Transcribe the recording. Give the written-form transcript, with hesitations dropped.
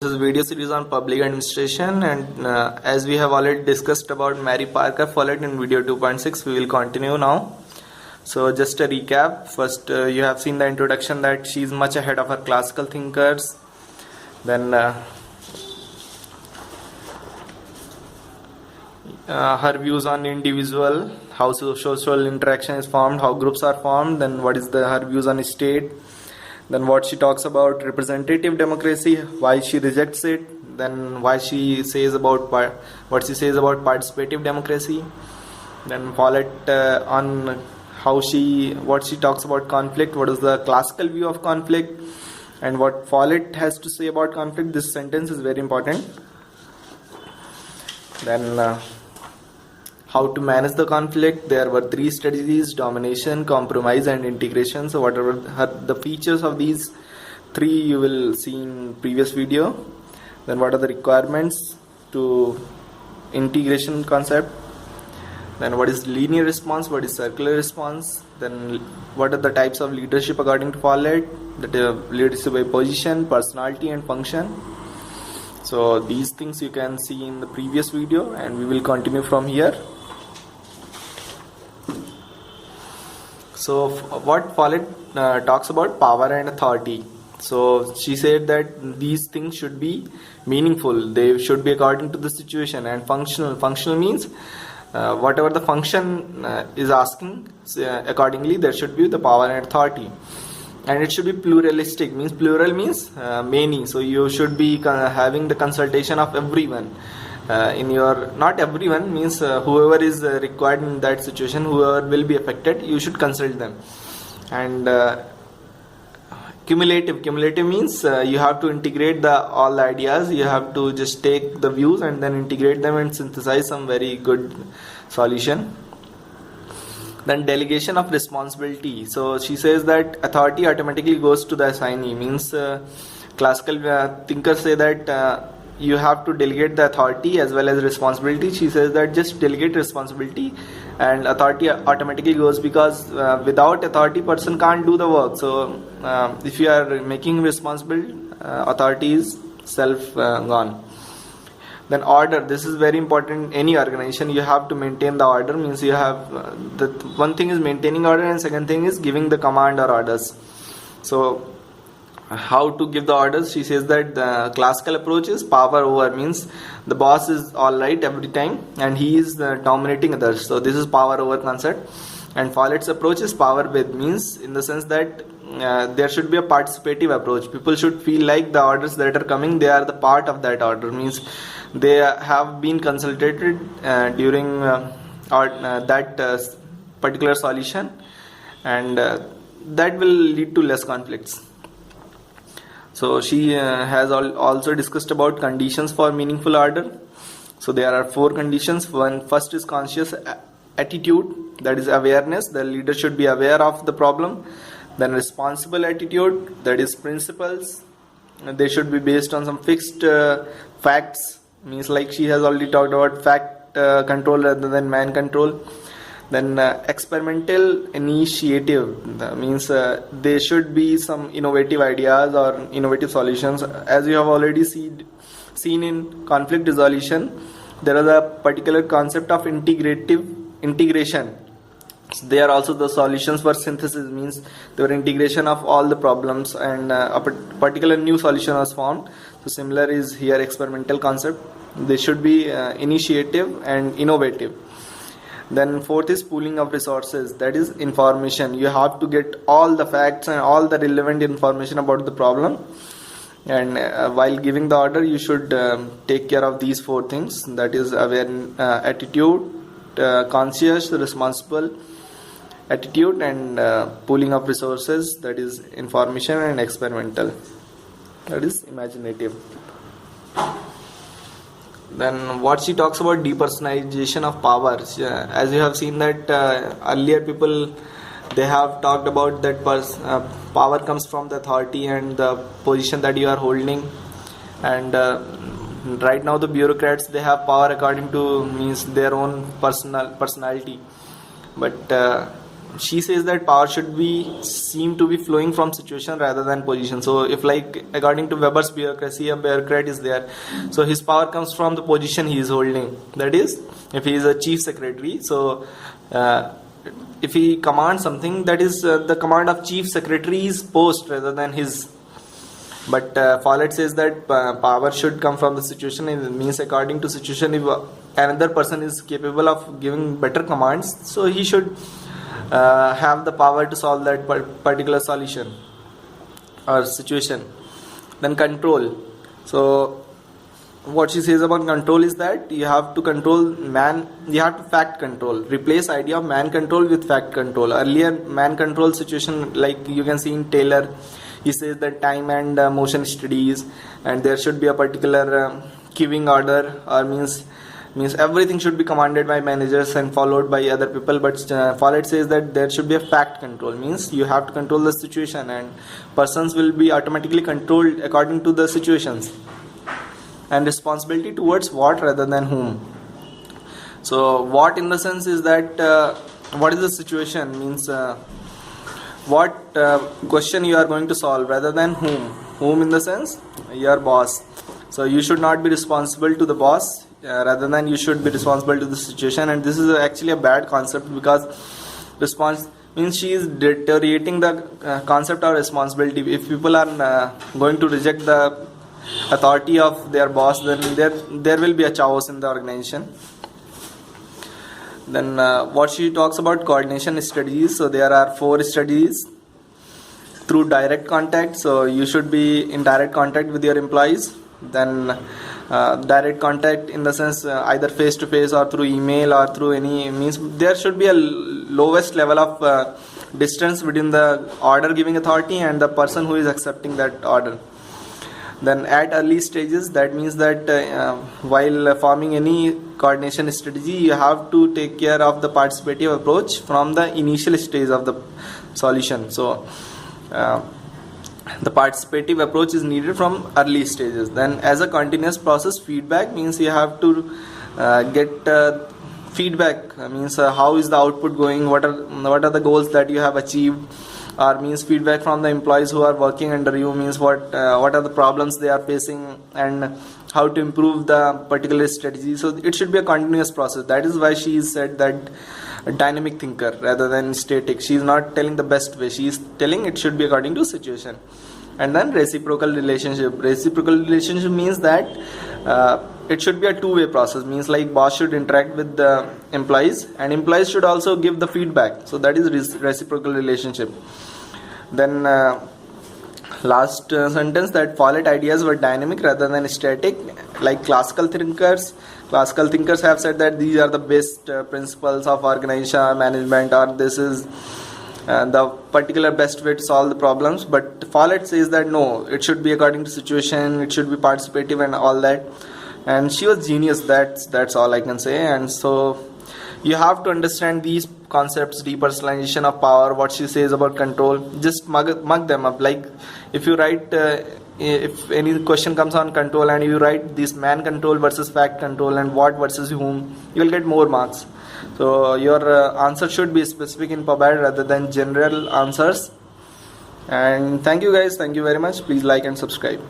This is a video series on public administration, and as we have already discussed about Mary Parker Follett in video 2.6, we will continue now. So just a recap. First, you have seen the introduction that she is much ahead of her classical thinkers. Then her views on individual, how social interaction is formed, how groups are formed. Then what is her views on state. Then what she talks about representative democracy, why she rejects it. Then what she says about participative democracy. Then Follett on what she talks about conflict, what is the classical view of conflict, and what Follett has to say about conflict. This sentence is very important. Then how to manage the conflict. There were 3 strategies: domination, compromise, and integration. So whatever the features of these 3 you will see in previous video. Then what are the requirements to integration concept. Then what is linear response, what is circular response. Then what are the types of leadership according to Follett, leadership by position, personality, and function. So these things you can see in the previous video, and we will continue from here. So what Follett talks about power and authority. So she said that these things should be meaningful, they should be according to the situation, and functional. Functional means whatever the function is asking, accordingly there should be the power and authority. And it should be pluralistic, means plural means many, so you should be having the consultation of everyone. Not everyone means whoever is required in that situation, whoever will be affected, you should consult them. And cumulative means you have to integrate all the ideas, you have to just take the views and then integrate them and synthesize some very good solution. Then delegation of responsibility. So she says that authority automatically goes to the assignee, means classical thinkers say that you have to delegate the authority as well as responsibility. She says that just delegate responsibility and authority automatically goes, because without authority person can't do the work. So if you are making responsible, authority is self gone. Then order, this is very important. Any organization, you have to maintain the order, means you have the one thing is maintaining order, and second thing is giving the command or orders. So how to give the orders? She says that the classical approach is power over, means the boss is all right every time and he is dominating others. So this is power over concept. And Follett's approach is power with, means in the sense that there should be a participative approach. People should feel like the orders that are coming, they are the part of that order, means they have been consulted during that particular solution, and that will lead to less conflicts. So she has also discussed about conditions for meaningful order. So there are 4 conditions. First is conscious attitude, that is awareness. The leader should be aware of the problem. Then responsible attitude, that is principles. They should be based on some fixed facts, means like she has already talked about fact control rather than man control. Then experimental initiative, that means there should be some innovative ideas or innovative solutions. As you have already seen in conflict resolution, there is a particular concept of integration. So they are also the solutions for synthesis, means there were integration of all the problems and a particular new solution was formed. So similar is here experimental concept. They should be initiative and innovative. Then 4th is pooling of resources, that is information. You have to get all the facts and all the relevant information about the problem, and while giving the order you should take care of these 4 things, that is attitude, conscious, responsible attitude, and pooling of resources, that is information, and experimental, that is imaginative. Then what she talks about depersonalization of power. As you have seen that earlier people, they have talked about that power comes from the authority and the position that you are holding, and right now the bureaucrats, they have power according to means their own personality. But she says that power should be seem to be flowing from situation rather than position. So if, like, according to Weber's bureaucracy, a bureaucrat is there, so his power comes from the position he is holding. That is, if he is a chief secretary, so if he commands something, that is the command of chief secretary's post rather than his. But Follett says that power should come from the situation. It means according to situation, if another person is capable of giving better commands, so he should have the power to solve that particular solution or situation. Then control. So what she says about control is that you have to control man, you have to fact control, replace idea of man control with fact control. Earlier man control situation, like you can see in Taylor, he says that time and motion studies, and there should be a particular queuing order, or means everything should be commanded by managers and followed by other people. But Follett says that there should be a fact control, means you have to control the situation, and persons will be automatically controlled according to the situations, and responsibility towards what rather than whom. So what in the sense is that what is the situation, means what question you are going to solve rather than whom in the sense your boss. So you should not be responsible to the boss, rather than you should be responsible to the situation. And this is actually a bad concept, because response means she is deteriorating the concept of responsibility. If people are going to reject the authority of their boss, then there will be a chaos in the organization. Then what she talks about coordination strategies. So there are 4 strategies. Through direct contact, so you should be in direct contact with your employees. Then direct contact in the sense either face to face or through email or through any means, there should be a lowest level of distance between the order giving authority and the person who is accepting that order. Then at early stages, that means that while forming any coordination strategy, you have to take care of the participative approach from the initial stage of the solution. So the participative approach is needed from early stages. Then as a continuous process, feedback means you have to get feedback, means how is the output going, what are the goals that you have achieved, or means feedback from the employees who are working under you, means what are the problems they are facing and how to improve the particular strategy. So it should be a continuous process. That is why she said that a dynamic thinker rather than static. She is not telling the best way, she is telling it should be according to situation. And then reciprocal relationship means that it should be a two-way process, means like boss should interact with the employees and employees should also give the feedback. So that is reciprocal relationship. Then last sentence, that Follett ideas were dynamic rather than static. Like classical thinkers have said that these are the best principles of organization or management, or this is the particular best way to solve the problems. But Follett says that no, it should be according to situation, it should be participative and all that. And she was genius. That's all I can say. And so you have to understand these concepts: depersonalization of power, what she says about control. Just mug them up. Like if you write if any question comes on control and you write this man control versus fact control and what versus whom, you will get more marks. So your answer should be specific in PubAd rather than general answers. And thank you guys, thank you very much. Please like and subscribe.